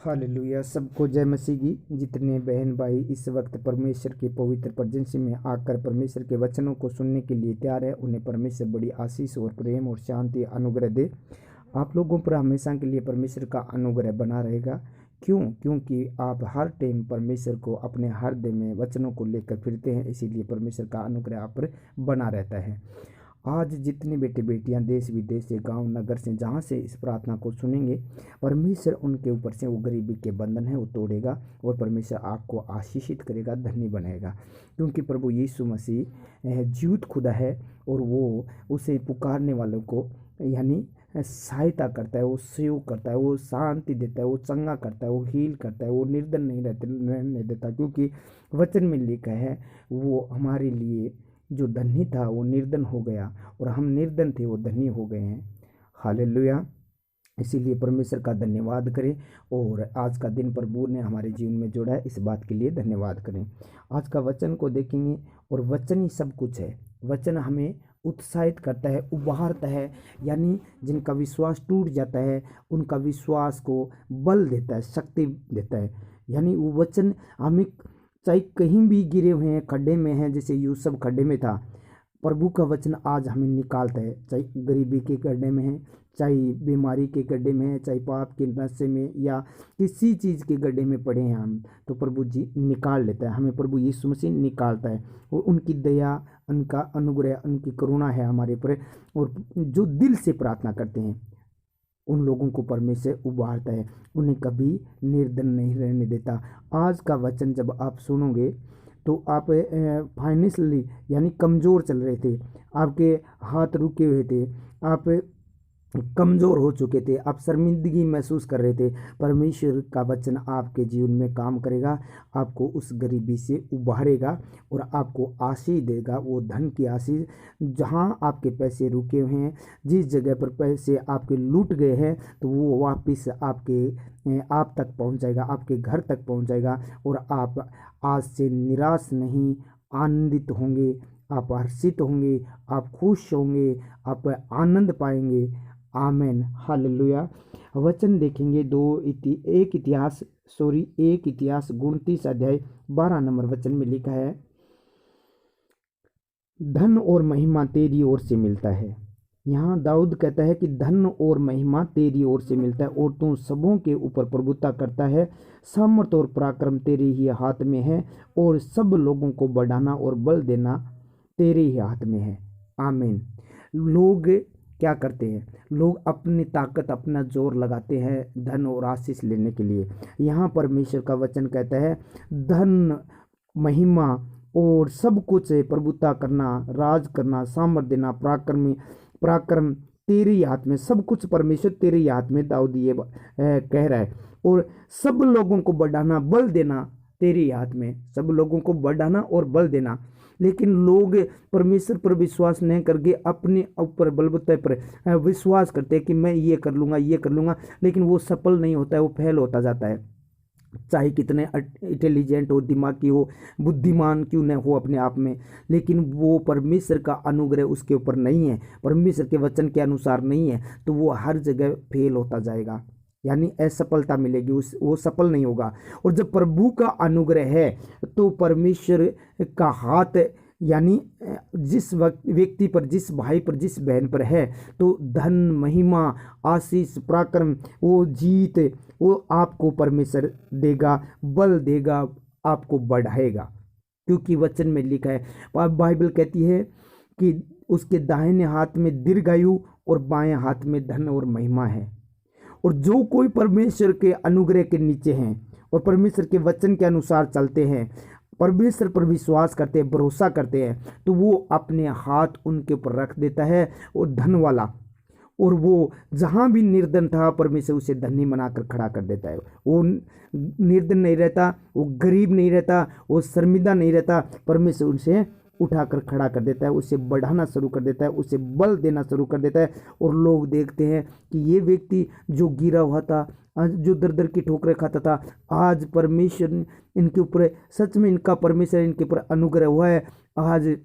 Hallelujah. सबको जय मसीह की। जितने बहन भाई इस वक्त परमेश्वर के पवित्र प्रजेंस में आकर परमेश्वर के वचनों को सुनने के लिए तैयार है, उन्हें परमेश्वर बड़ी आशीष और प्रेम और शांति अनुग्रह दे। आप लोगों पर हमेशा के लिए परमेश्वर का अनुग्रह बना रहेगा। क्योंकि आप हर टाइम परमेश्वर को अपने हृदय में वचनों को लेकर फिरते हैं, इसीलिए परमेश्वर का अनुग्रह आप पर बना रहता है। आज जितने बेटे बेटियां देश विदेश से, गांव नगर से, जहां से इस प्रार्थना को सुनेंगे, परमेश्वर उनके ऊपर से वो गरीबी के बंधन है वो तोड़ेगा और परमेश्वर आपको आशीषित करेगा, धनी बनाएगा। क्योंकि प्रभु यीशु मसीह जीवित खुदा है और वो उसे पुकारने वालों को यानी सहायता करता है, वो सेव करता है, वो शांति देता है, वो चंगा करता है, वो हील करता है, वो निर्धन नहीं रहने देता। क्योंकि वचन में लिखा है वो हमारे लिए जो धनी था वो निर्धन हो गया और हम निर्धन थे वो धनी हो गए हैं। हालेलुया। इसीलिए परमेश्वर का धन्यवाद करें और आज का दिन प्रभु ने हमारे जीवन में जोड़ा है, इस बात के लिए धन्यवाद करें। आज का वचन को देखेंगे और वचन ही सब कुछ है। वचन हमें उत्साहित करता है, उभारता है, यानी जिनका विश्वास टूट जाता है उनका विश्वास को बल देता है, शक्ति देता है। यानी वो वचन हमें चाहे कहीं भी गिरे हुए हैं, खड्डे में हैं, जैसे यूसुफ खड्डे में था, प्रभु का वचन आज हमें निकालता है। चाहे गरीबी के गड्ढे में है, चाहे बीमारी के गड्ढे में है, चाहे पाप के नशे में या किसी चीज़ के गड्ढे में पड़े हैं हम, तो प्रभु जी निकाल लेता है हमें। प्रभु यीशु मसीह निकालता है। वो उनकी दया, उनका अनुग्रह, उनकी करुणा है हमारे ऊपर। और जो दिल से प्रार्थना करते हैं उन लोगों को परमेश्वर उबारता है, उन्हें कभी निर्धन नहीं रहने देता। आज का वचन जब आप सुनोगे तो आप फाइनेंशियली यानी कमज़ोर चल रहे थे, आपके हाथ रुके हुए थे, आप कमज़ोर हो चुके थे, आप शर्मिंदगी महसूस कर रहे थे, परमेश्वर का वचन आपके जीवन में काम करेगा, आपको उस गरीबी से उबारेगा और आपको आशीष देगा। वो धन की आशीष, जहां आपके पैसे रुके हुए हैं, जिस जगह पर पैसे आपके लूट गए हैं, तो वो वापस आप तक पहुंच जाएगा, आपके घर तक पहुंच जाएगा और आप आज से निराश नहीं, आनंदित होंगे, आप हर्षित होंगे, आप खुश होंगे, आप आनंद पाएंगे। आमेन। हालेलुया। वचन देखेंगे एक इतिहास 29 अध्याय 12 नंबर वचन में लिखा है, धन और महिमा तेरी ओर से मिलता है। यहाँ दाऊद कहता है कि धन और महिमा तेरी ओर से मिलता है और तू सबों के ऊपर प्रभुता करता है। सामर्थ और पराक्रम तेरे ही हाथ में है और सब लोगों को बढ़ाना और बल देना तेरे ही हाथ में है। आमीन। लोग क्या करते हैं? लोग अपनी ताकत, अपना जोर लगाते हैं धन और आशीष लेने के लिए। यहाँ परमेश्वर का वचन कहता है धन, महिमा और सब कुछ प्रभुता करना, राज करना, सामर्थ देना, पराक्रम तेरे ही हाथ में, सब कुछ परमेश्वर तेरे ही हाथ में। दाऊद ये कह रहा है। और सब लोगों को बढ़ाना, बल देना तेरे ही हाथ में, सब लोगों को बढ़ाना और बल देना। लेकिन लोग परमेश्वर पर विश्वास नहीं करके अपने ऊपर बलबूते पर विश्वास करते हैं कि मैं ये कर लूँगा, ये कर लूँगा, लेकिन वो सफल नहीं होता है, वो फेल होता जाता है। चाहे कितने इंटेलिजेंट हो, दिमागी हो, बुद्धिमान क्यों न हो अपने आप में, लेकिन वो परमेश्वर का अनुग्रह उसके ऊपर नहीं है, परमेश्वर के वचन के अनुसार नहीं है, तो वो हर जगह फेल होता जाएगा, यानी असफलता मिलेगी, वो सफल नहीं होगा। और जब प्रभु का अनुग्रह है तो परमेश्वर का हाथ यानी जिस व्यक्ति पर, जिस भाई पर, जिस बहन पर है, तो धन, महिमा, आशीष, पराक्रम, वो जीत, वो आपको परमेश्वर देगा, बल देगा, आपको बढ़ाएगा। क्योंकि वचन में लिखा है, बाइबल कहती है कि उसके दाहिने हाथ में दीर्घायु और बाएं हाथ में धन और महिमा है। और जो कोई परमेश्वर के अनुग्रह के नीचे हैं और परमेश्वर के वचन के अनुसार चलते हैं, परमेश्वर पर विश्वास करते हैं, भरोसा करते हैं, तो वो अपने हाथ उनके ऊपर रख देता है और धन वाला, और वो जहाँ भी निर्धन था परमेश्वर उसे धनी बनाकर खड़ा कर देता है। वो निर्धन नहीं रहता, वो गरीब नहीं रहता, वो शर्मिंदा नहीं रहता, परमेश्वर उनसे उठाकर खड़ा कर देता है, उसे बढ़ाना शुरू कर देता है, उसे बल देना शुरू कर देता है। और लोग देखते हैं कि ये व्यक्ति जो गिरा हुआ था, जो दर दर की ठोकरें खाता था, आज परमेश्वर इनके ऊपर, सच में इनका परमेश्वर इनके ऊपर अनुग्रह हुआ है, आज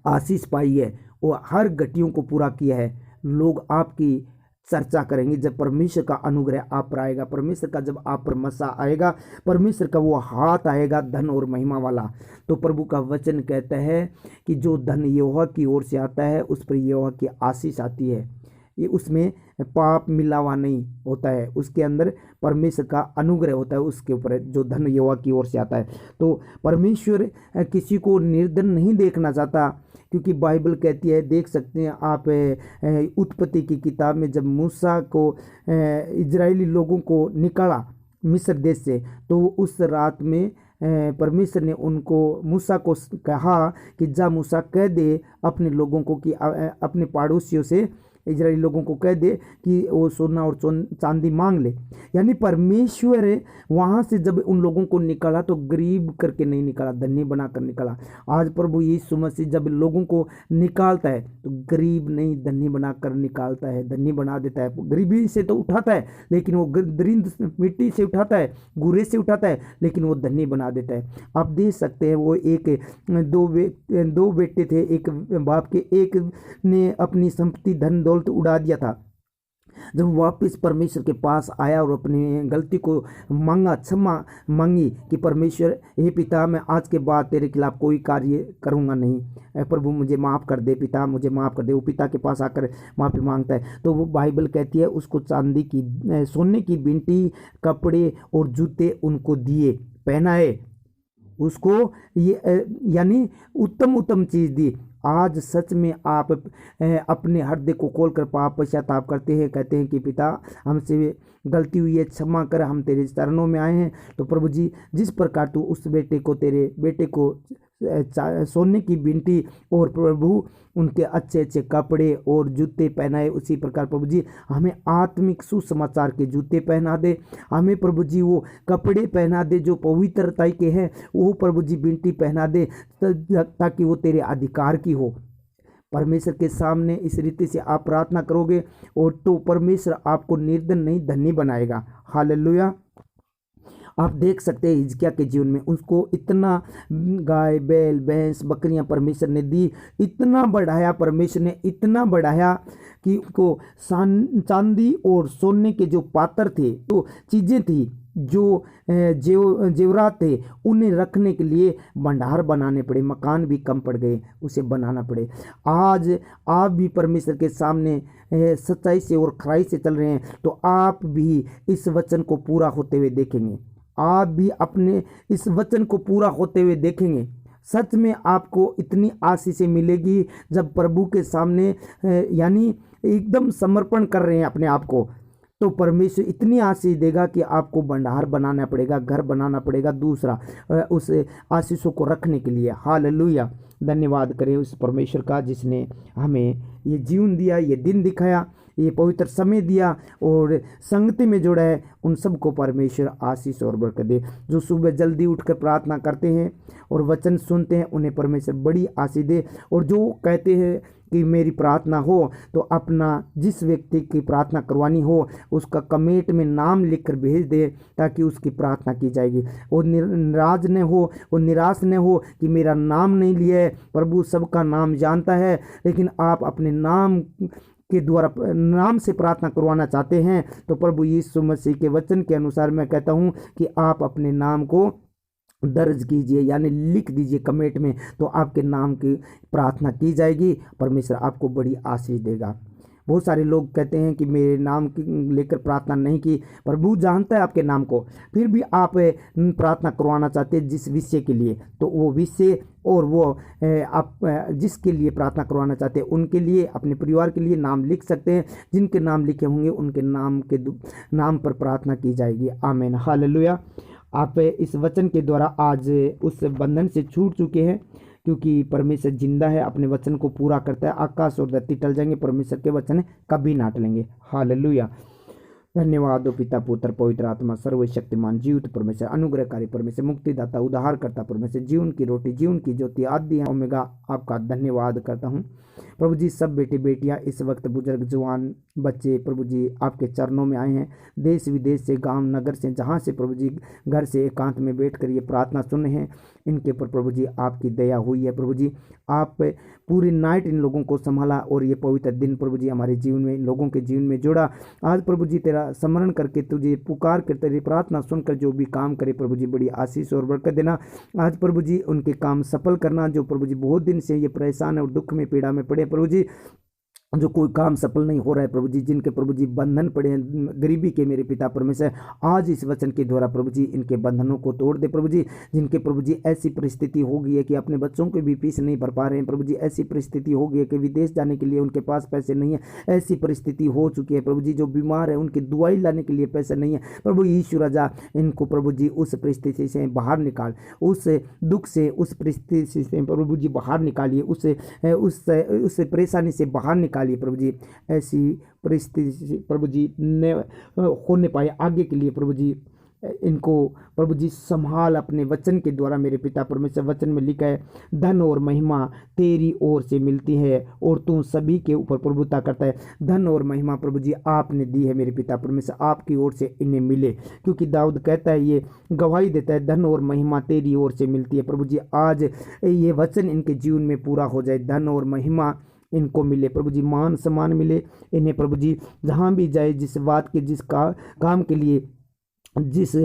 आशीष पाई है, वो हर घटियों को पूरा किया है। लोग आपकी चर्चा करेंगे। जब परमेश्वर का अनुग्रह आप पर आएगा, परमेश्वर का जब आप पर मसा आएगा, परमेश्वर का वो हाथ आएगा धन और महिमा वाला, तो प्रभु का वचन कहता है कि जो धन यहोवा की ओर से आता है उस पर यहोवा की आशीष आती है। ये उसमें पाप मिला हुआ नहीं होता है, उसके अंदर परमेश्वर का अनुग्रह होता है उसके ऊपर, जो धन यहोवा की ओर से आता है। तो परमेश्वर किसी को निर्धन नहीं देखना चाहता, क्योंकि बाइबल कहती है, देख सकते हैं आप उत्पत्ति की किताब में, जब मूसा को इजरायली लोगों को निकाला मिस्र देश से, तो उस रात में परमेश्वर ने उनको मूसा को कहा कि जा मूसा कह दे अपने लोगों को कि अपने पड़ोसियों से, इजरायली लोगों को कह दे कि वो सोना और चांदी मांग ले। यानी परमेश्वर वहाँ से जब उन लोगों को निकाला तो गरीब करके नहीं निकाला, धनी बनाकर निकाला। आज प्रभु यीशु मसीह जब लोगों को निकालता है तो गरीब नहीं धनी बनाकर निकालता है, धनी बना देता है। गरीबी से तो उठाता है, लेकिन वो दरिद्र मिट्टी से उठाता है, गुरे से उठाता है, लेकिन वो धनी बना देता है। आप देख सकते हैं, वो दो बेटे थे, एक बाप के, एक ने अपनी संपत्ति धन दौलत उड़ा दिया था। जब वापस परमेश्वर के पास आया और अपनी गलती को मांगा, क्षमा मांगी कि परमेश्वर हे पिता, मैं आज के बाद तेरे खिलाफ कोई कार्य करूँगा नहीं, प्रभु मुझे माफ़ कर दे, पिता मुझे माफ़ कर दे। वो पिता के पास आकर माफ़ी मांगता है, तो वो बाइबल कहती है उसको चांदी की, सोने की बींटी, कपड़े और जूते उनको दिए, पहनाए उसको, ये यानी उत्तम उत्तम चीज़ दी। आज सच में आप अपने हृदय को खोलकर पाप पश्चाताप करते हैं, कहते हैं कि पिता हमसे गलती हुई है, क्षमा कर, हम तेरे चरणों में आए हैं। तो प्रभु जी, जिस प्रकार तू उस बेटे को, तेरे बेटे को सोने की बींटी और प्रभु उनके अच्छे अच्छे कपड़े और जूते पहनाए, उसी प्रकार प्रभु जी हमें आत्मिक सुसमाचार के जूते पहना दे, हमें प्रभु जी वो कपड़े पहना दे जो पवित्रता के हैं, वो प्रभु जी बींटी पहना दे, ताकि वो तेरे अधिकार की हो। परमेश्वर के सामने इस रीति से आप प्रार्थना करोगे और तो परमेश्वर आपको निर्धन नहीं धनी बनाएगा। हालेलुया। आप देख सकते हैं हिजकिय्याह के जीवन में उसको इतना गाय बैल भैंस बकरियां परमेश्वर ने दी, इतना बढ़ाया परमेश्वर ने, इतना बढ़ाया कि उनको चांदी और सोने के जो पात्र थे, तो चीज़ें थी, जो जेवरात थे, उन्हें रखने के लिए भंडार बनाने पड़े, मकान भी कम पड़ गए, उसे बनाना पड़े। आज आप भी परमेश्वर के सामने सच्चाई से और खराई से चल रहे हैं, तो आप भी इस वचन को पूरा होते हुए देखेंगे, आप भी अपने इस वचन को पूरा होते हुए देखेंगे। सच में आपको इतनी आशीषें मिलेगी जब प्रभु के सामने यानी एकदम समर्पण कर रहे हैं अपने आप को, तो परमेश्वर इतनी आशीष देगा कि आपको भंडार बनाना पड़ेगा, घर बनाना पड़ेगा दूसरा उस आशीषों को रखने के लिए। हालेलुया। धन्यवाद करें उस परमेश्वर का जिसने हमें ये जीवन दिया, ये दिन दिखाया, ये पवित्र समय दिया और संगति में जोड़ा है। उन सबको परमेश्वर आशीष और बरकत दे। जो सुबह जल्दी उठकर प्रार्थना करते हैं और वचन सुनते हैं, उन्हें परमेश्वर बड़ी आशीष दे। और जो कहते हैं कि मेरी प्रार्थना हो, तो अपना जिस व्यक्ति की प्रार्थना करवानी हो उसका कमेंट में नाम लिखकर भेज दे, ताकि उसकी प्रार्थना की जाएगी। वो नाराज न हो, वो निराश न हो कि मेरा नाम नहीं लिया है। प्रभु सबका नाम जानता है, लेकिन आप अपने नाम के द्वारा नाम से प्रार्थना करवाना चाहते हैं, तो प्रभु यीशु मसीह के वचन के अनुसार मैं कहता हूँ कि आप अपने नाम को दर्ज कीजिए, यानी लिख दीजिए कमेंट में, तो आपके नाम की प्रार्थना की जाएगी। परमेश्वर आपको बड़ी आशीष देगा। बहुत सारे लोग कहते हैं कि मेरे नाम की लेकर प्रार्थना नहीं की। प्रभु जानता है आपके नाम को, फिर भी आप प्रार्थना करवाना चाहते हैं जिस विषय के लिए, तो वो विषय और वो आप जिसके लिए प्रार्थना करवाना चाहते हैं उनके लिए, अपने परिवार के लिए नाम लिख सकते हैं। जिनके नाम लिखे होंगे उनके नाम पर प्रार्थना की जाएगी। आमीन। हालेलुया। आप इस वचन के द्वारा आज उस बंधन से छूट चुके हैं, क्योंकि परमेश्वर जिंदा है, अपने वचन को पूरा करता है। आकाश और धरती टल जाएंगे, परमेश्वर के वचन कभी ना टलेंगे। हालेलुया। धन्यवाद हो पिता पुत्र पवित्र आत्मा सर्वशक्तिमान जीवित परमेश्वर, अनुग्रहकारी परमेश्वर, मुक्तिदाता उद्धारकर्ता परमेश्वर, जीवन की रोटी जीवन की ज्योति आदि ओमेगा, आपका धन्यवाद करता हूँ। प्रभु जी सब बेटे बेटियां इस वक्त बुजुर्ग जवान बच्चे प्रभु जी आपके चरणों में आए हैं, देश विदेश से, गांव नगर से, जहां से प्रभु जी घर से एकांत में बैठकर ये प्रार्थना सुन रहे हैं, इनके ऊपर प्रभु जी आपकी दया हुई है। प्रभु जी आप पूरी नाइट इन लोगों को संभाला और ये पवित्र दिन प्रभु जी हमारे जीवन में, इन लोगों के जीवन में जोड़ा। आज प्रभु जी तेरा स्मरण करके, तुझे पुकार कर, तेरी प्रार्थना सुनकर जो भी काम करे प्रभु जी बड़ी आशीष और बरकत देना। आज प्रभु जी उनके काम सफल करना, जो प्रभु जी बहुत दिन से ये परेशान है और दुख में पीड़ा में पड़े प्रभु जी, जो कोई काम सफल नहीं हो रहा है प्रभु जी, जिनके प्रभु जी बंधन पड़े हैं गरीबी के, मेरे पिता परमेश्वर आज इस वचन के द्वारा प्रभु जी इनके बंधनों को तोड़ दे प्रभु जी। जिनके प्रभु जी ऐसी परिस्थिति हो गई है कि अपने बच्चों के भी फीस नहीं भर पा रहे हैं प्रभु जी, ऐसी परिस्थिति हो गई है कि विदेश जाने के लिए उनके पास पैसे नहीं है, ऐसी परिस्थिति हो चुकी है प्रभु जी। जो बीमार है उनकी दवाई लाने के लिए पैसे नहीं है प्रभु यीशु राजा, इनको प्रभु जी उस परिस्थिति से बाहर निकाल, उस दुख से, उस परिस्थिति से प्रभु जी बाहर निकालिए, उस परेशानी से बाहर निकालिए प्रभु जी। ऐसी परिस्थिति प्रभु जी न होने पाए आगे के लिए प्रभु जी, इनको प्रभु जी संभाल अपने वचन के द्वारा। मेरे पिता परमेश्वर वचन में लिखा है, धन और महिमा तेरी ओर से मिलती है और तू सभी के ऊपर प्रभुता करता है। धन और महिमा प्रभु जी आपने दी है मेरे पिता परमेश्वर, आपकी ओर से इन्हें मिले, क्योंकि दाऊद कहता है, ये गवाही देता है, धन और महिमा तेरी ओर से मिलती है। प्रभु जी आज ये वचन इनके जीवन में पूरा हो जाए, धन और महिमा इनको मिले प्रभु जी, मान सम्मान मिले इन्हें प्रभु जी, जहाँ भी जाए, जिस बात के, जिस काम के लिए, जिस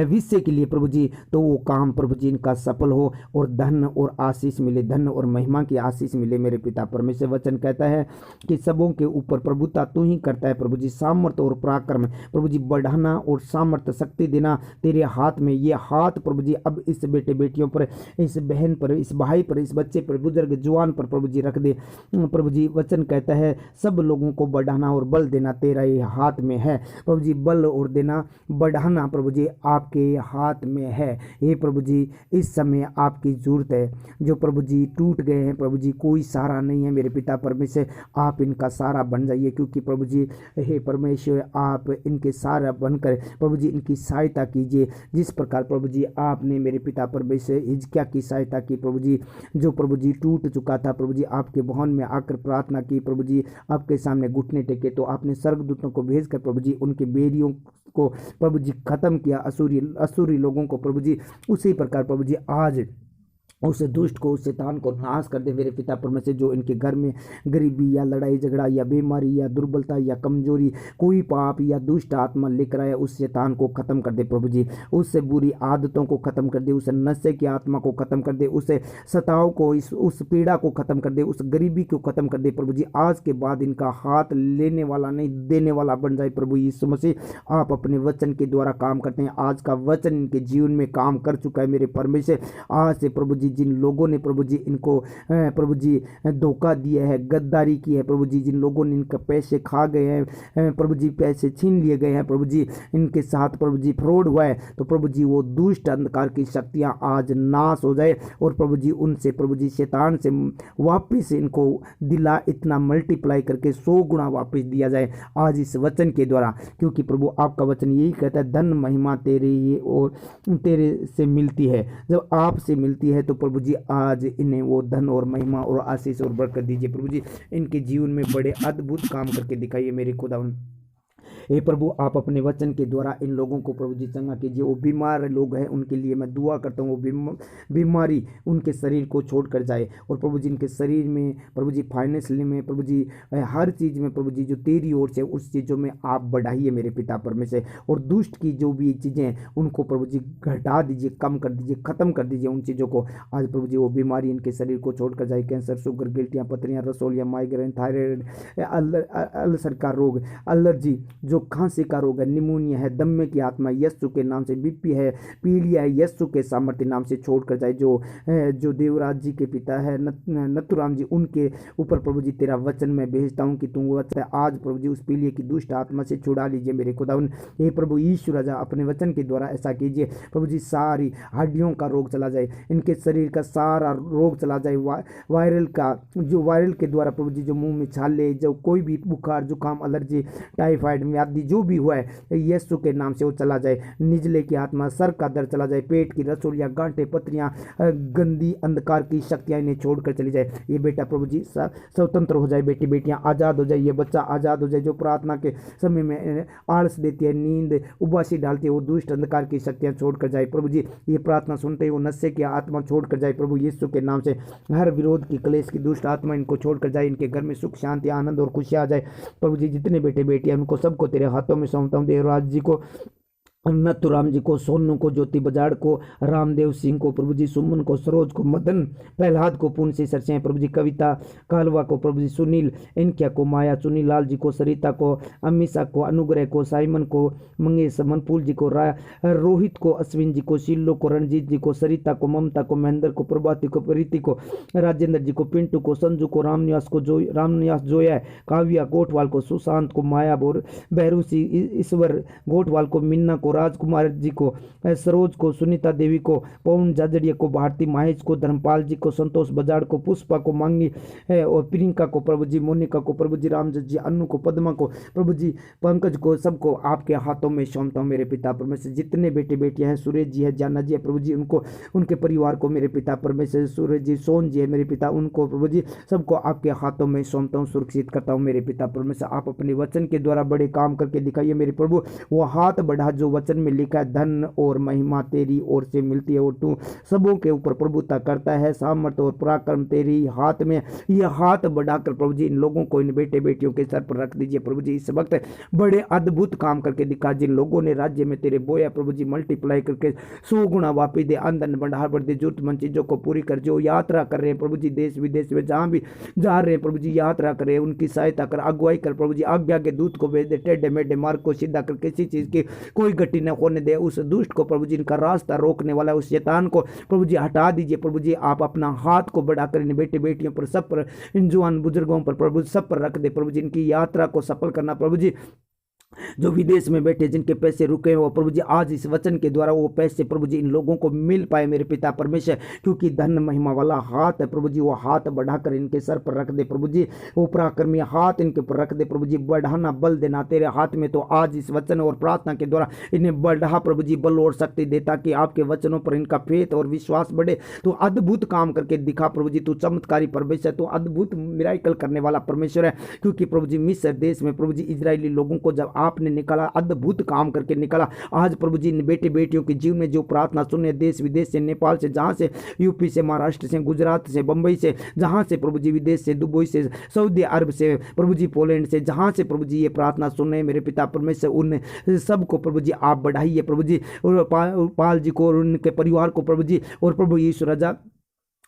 विषय के लिए प्रभु जी, तो वो काम प्रभु जी इनका सफल हो और धन और आशीष मिले, धन और महिमा की आशीष मिले। मेरे पिता परमेश्वर वचन कहता है कि सबों के ऊपर प्रभुता तू ही करता है प्रभु जी। सामर्थ और पराक्रम प्रभु जी बढ़ाना और सामर्थ शक्ति देना तेरे हाथ में। ये हाथ प्रभु जी अब इस बेटे बेटियों पर, इस बहन पर, इस भाई पर, इस बच्चे पर, बुजुर्ग जवान पर प्रभु जी रख दे प्रभु जी। वचन कहता है सब लोगों को बढ़ाना और बल देना तेरा ये हाथ में है प्रभु जी। बल और देना, बढ़ाना प्रभु जी आपके हाथ में है। हे प्रभु जी इस समय आपकी जरूरत है, जो प्रभु जी टूट गए हैं प्रभु जी, कोई सहारा नहीं है मेरे पिता परमेश्वर, आप इनका सहारा बन जाइए, क्योंकि प्रभु जी हे परमेश्वर आप इनके सहारा बनकर प्रभु जी इनकी सहायता कीजिए। जिस प्रकार प्रभु जी आपने मेरे पिता परमेश्वर हिजकिय्याह की सहायता की प्रभु जी, जो प्रभु जी टूट चुका था प्रभु जी, आपके भवन में आकर प्रार्थना की प्रभु जी, आपके सामने घुटने टेके, तो आपने स्वर्गदूतों को भेजकर प्रभु जी उनके बेरियों को प्रभु जी खत्म किया, असुरी लोगों को प्रभु जी। उसी प्रकार प्रभु जी आज उस दुष्ट को, उस शैतान को नाश कर दे मेरे पिता परमेश्वर, जो इनके घर में गरीबी या लड़ाई झगड़ा या बीमारी या दुर्बलता या कमजोरी, कोई पाप या दुष्ट आत्मा लेकर आया, उस शैतान को खत्म कर दे प्रभु जी। उससे बुरी आदतों को खत्म कर दे, उस नशे की आत्मा को खत्म कर दे, उस सताव को, उस पीड़ा को खत्म कर दे, उस गरीबी को खत्म कर दे प्रभु जी। आज के बाद इनका हाथ लेने वाला नहीं देने वाला बन जाए प्रभु यीशु मसीह। आप अपने वचन के द्वारा काम करते हैं, आज का वचन इनके जीवन में काम कर चुका है मेरे परमेश्वर। आज से प्रभु जी जिन लोगों ने प्रभु जी इनको प्रभु जी धोखा दिया है, गद्दारी की है प्रभु जी, जिन लोगों ने इनके पैसे खा गए हैं प्रभु जी, पैसे छीन लिए गए हैं प्रभु जी, इनके साथ प्रभु जी फ्रॉड हुआ है, तो प्रभु जी वो दुष्ट अंधकार की शक्तियां आज नाश हो जाए और प्रभु जी उनसे प्रभु जी शैतान से वापस इनको दिला इतना मल्टीप्लाई करके 100 गुना वापस दिया जाए आज इस वचन के द्वारा, क्योंकि प्रभु आपका वचन यही कहता है, धन महिमा तेरे और तेरे से मिलती है। जब आपसे मिलती है तो प्रभु जी आज इन्हें वो धन और महिमा और आशीष और बरकत दीजिए प्रभु जी। इनके जीवन में बड़े अद्भुत काम करके दिखाइए मेरे खुदावन। हे प्रभु आप अपने वचन के द्वारा इन लोगों को प्रभु जी चंगा कीजिए। वो बीमार लोग हैं उनके लिए मैं दुआ करता हूँ, वो बीमारी उनके शरीर को छोड़ कर जाए और प्रभु जी इनके शरीर में प्रभु जी फाइनेंशियली में प्रभु जी हर चीज़ में प्रभु जी जो तेरी ओर से उस चीज़ों में आप बढ़ाइए मेरे पिता परमेश्वर। और दुष्ट की जो भी चीज़ें उनको प्रभु जी घटा दीजिए, कम कर दीजिए, खत्म कर दीजिए उन चीज़ों को। आज प्रभु जी वो बीमारी इनके शरीर को छोड़ कर जाए, कैंसर, शुगर, गिल्टियाँ, पथरियाँ, रसोलियाँ, माइग्रेन, थायराइड, अल्सर का रोग, एलर्जी, जो खांसी का रोग है, निमोनिया है, दम्मे की आत्मा यीशु के नाम से, बीपी है, पीलिया है, यीशु के सामर्थ्य नाम से छोड़ कर जाए। जो देवराज जी के पिता है नथुराम जी, उनके ऊपर प्रभु जी तेरा वचन मैं भेजता हूँ कि तुम वचन आज प्रभु जी उस पीलिया की दुष्ट आत्मा से छुड़ा लीजिए मेरे खुदावन। हे प्रभु यीशु राजा अपने वचन के द्वारा ऐसा कीजिए प्रभु जी, सारी हड्डियों का रोग चला जाए, इनके शरीर का सारा रोग चला जाए, वायरल का जो वायरल के द्वारा प्रभु जी जो मुंह में छाले, जो कोई भी बुखार, जुकाम, एलर्जी, टाइफाइड, आदि जो भी हुआ है यीशु के नाम से वो चला जाए। निजले की आत्मा, सर का दर्द चला जाए, पेट की रसोलियाँ, गांठें, पत्रियाँ, गंदी अंधकार की शक्तियाँ इन्हें छोड़कर चली जाए। ये बेटा प्रभु जी स्वतंत्र हो जाए, बेटी बेटियाँ आज़ाद हो जाए, ये बच्चा आज़ाद हो जाए। जो प्रार्थना के समय में आलस देती है, नींद उबासी डालती है, वो दुष्ट अंधकार की शक्तियाँ छोड़कर जाए प्रभु जी। ये प्रार्थना सुनते ही वो नशे की आत्मा छोड़कर जाए प्रभु यीशु के नाम से। हर विरोध की, क्लेश की दुष्ट आत्मा इनको छोड़कर जाए। इनके घर में सुख, शांति, आनंद और खुशियाँ आ जाए प्रभु जी। जितने बेटे बेटियां उनको सबको तेरे हाथों में सौंपता हूँ। देवराज जी को, नथुराम जी को, सोनू को, ज्योति बजाड़ को, रामदेव सिंह को प्रभु जी, सुमन को, सरोज को, मदन प्रहलाद को, पूर्ण से सरसे प्रभु जी, कविता कालवा को प्रभु जी, सुनील इनकिया को, माया चुनी लाल जी को, सरिता को, अमीषा को, अनुग्रह को, साइमन को, मंगेश मनपुल जी को, रोहित को, अश्विन जी को, शिल्लो को, रणजीत जी को, सरिता को, ममता को, महेंद्र को, प्रभाती को, प्रीति को, राजेंद्र जी को, पिंटू को, संजू को, रामनिवास को, रामनिवास जोया, काव्या गोठवाल को, सुशांत को, माया बोर बहरूसी, ईश्वर गोठवाल को, मिन्ना को, राजकुमार जी को, सरोज को, सुनीता देवी को, पवन जाजड़िया को, भारती माहेश को, धर्मपाल जी को, संतोष बजाड़ को, पुष्पा को, मांगी और प्रियंका को प्रभु जी, मोनिका को प्रभु जी, रामजत जी, अन्नू को, पद्मा को प्रभु जी, पंकज को, सबको आपके हाथों में सौंपता हूँ मेरे पिता परमेश्वर। जितने बेटे बेटियां हैं, सुरेश जी है, जाना जी है प्रभु जी, उनको उनके परिवार को मेरे पिता परमेश्वर, सूरज जी, सोन जी है मेरे पिता, उनको प्रभु जी सबको आपके हाथों में सौंपता हूँ, सुरक्षित करता हूँ मेरे पिता परमेश्वर। आप अपने वचन के द्वारा बड़े काम करके दिखाइए मेरे प्रभु। वो हाथ बढ़ा जो वचन में लिखा है, धन और महिमा तेरी ओर से मिलती है और तू सबों के ऊपर प्रभुता करता है, सामर्थ और पराक्रम तेरी हाथ में। यह हाथ बढ़ाकर प्रभु जी इन लोगों को, इन बेटे बेटियों के सर पर रख दीजिए प्रभु जी। इस वक्त बड़े अद्भुत काम करके दिखा। जिन लोगों ने राज्य में तेरे बोया प्रभु जी, मल्टीप्लाई करके 100 गुना वापस दे, आमदन बढ़ा बढ़ दे, जरूरतमंद चीजों को पूरी कर। जो यात्रा कर रहे हैं प्रभु जी, देश विदेश में जहां भी जा रहे हैं प्रभु जी, यात्रा करे, उनकी सहायता कर, अगुवाई कर प्रभु जी। आज्ञा के दूत को भेज दे, टेढ़े मेढ़े मार्ग को सीधा कर, किसी चीज की कोई गति न होने दे। उस दुष्ट को प्रभु जी, इनका रास्ता रोकने वाला उस शैतान को प्रभु जी हटा दीजिए प्रभु जी। आप अपना हाथ को बढ़ाकर इन बेटे बेटियों पर, सब पर, इन जवान बुजुर्गों पर प्रभु सब पर रख दे प्रभु जी। इनकी यात्रा को सफल करना प्रभु जी। जो विदेश में बैठे, जिनके पैसे रुके हो प्रभु जी, आज इस वचन के द्वारा वो पैसे प्रभु जी इन लोगों को मिल पाए मेरे पिता परमेश्वर। क्योंकि धन महिमा वाला हाथ है प्रभु जी, वो हाथ बढ़ाकर इनके सर पर रख दे प्रभु जी। वो पराक्रमी हाथ इनके ऊपर रख दे प्रभु जी। बढ़ाना बल देना तेरे हाथ में, तो आज इस वचन और प्रार्थना के द्वारा इन्हें बढ़ा प्रभु जी, बल और शक्ति दे, ताकि आपके वचनों पर इनका फेथ और विश्वास बढ़े। तो अद्भुत काम करके दिखा प्रभु जी। तू चमत्कारी परमेश्वर, तो अद्भुत मिराकल करने वाला परमेश्वर है। क्योंकि प्रभु जी मिस्र देश में प्रभु जी इजरायली लोगों को जब आपने निकाला, अद्भुत काम करके निकाला। आज प्रभु जी बेटे बेटियों के जीवन में जो प्रार्थना सुने, देश विदेश से, नेपाल से, जहां से, यूपी से, महाराष्ट्र से, गुजरात से, बंबई से, जहां से प्रभु जी, विदेश से, दुबई से, सऊदी अरब से प्रभु जी, पोलैंड से, जहां से प्रभु जी ये प्रार्थना सुन रहे मेरे पिता परमेश्वर, उन सबको प्रभु जी आप बढ़ाइए प्रभु जी। और पाल जी को और उनके परिवार को प्रभु जी, और प्रभु यीशु राजा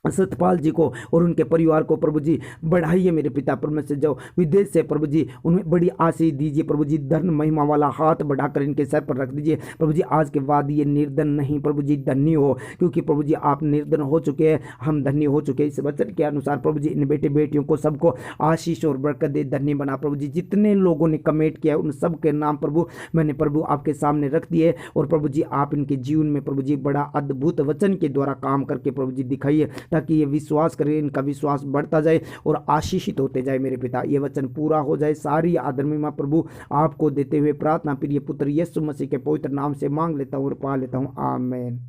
सतपाल जी को और उनके परिवार को प्रभु जी बढ़ाइए मेरे पिता परमेश्वर। जो विदेश से प्रभु जी, उन्हें बड़ी आशीष दीजिए प्रभु जी। धन महिमा वाला हाथ बढ़ाकर इनके सर पर रख दीजिए प्रभु जी। आज के बाद ये निर्धन नहीं प्रभु जी, धन्य हो। क्योंकि प्रभु जी आप निर्धन हो चुके हैं, हम धन्य हो चुके हैं। इस वचन के अनुसार प्रभु जी इन बेटे बेटियों को सबको आशीष और बरकत दे, धन्य बना प्रभु जी। जितने लोगों ने कमेंट किया उन सब के नाम प्रभु मैंने प्रभु आपके सामने रख दिए। और प्रभु जी आप इनके जीवन में प्रभु जी बड़ा अद्भुत वचन के द्वारा काम करके प्रभु जी दिखाइए, ताकि ये विश्वास करें, इनका विश्वास बढ़ता जाए और आशीषित होते जाए मेरे पिता। ये वचन पूरा हो जाए। सारी आदर महिमा प्रभु आपको देते हुए प्रार्थना प्रिय पुत्र यीशु मसीह के पवित्र नाम से मांग लेता हूँ और पा लेता हूँ, आमीन।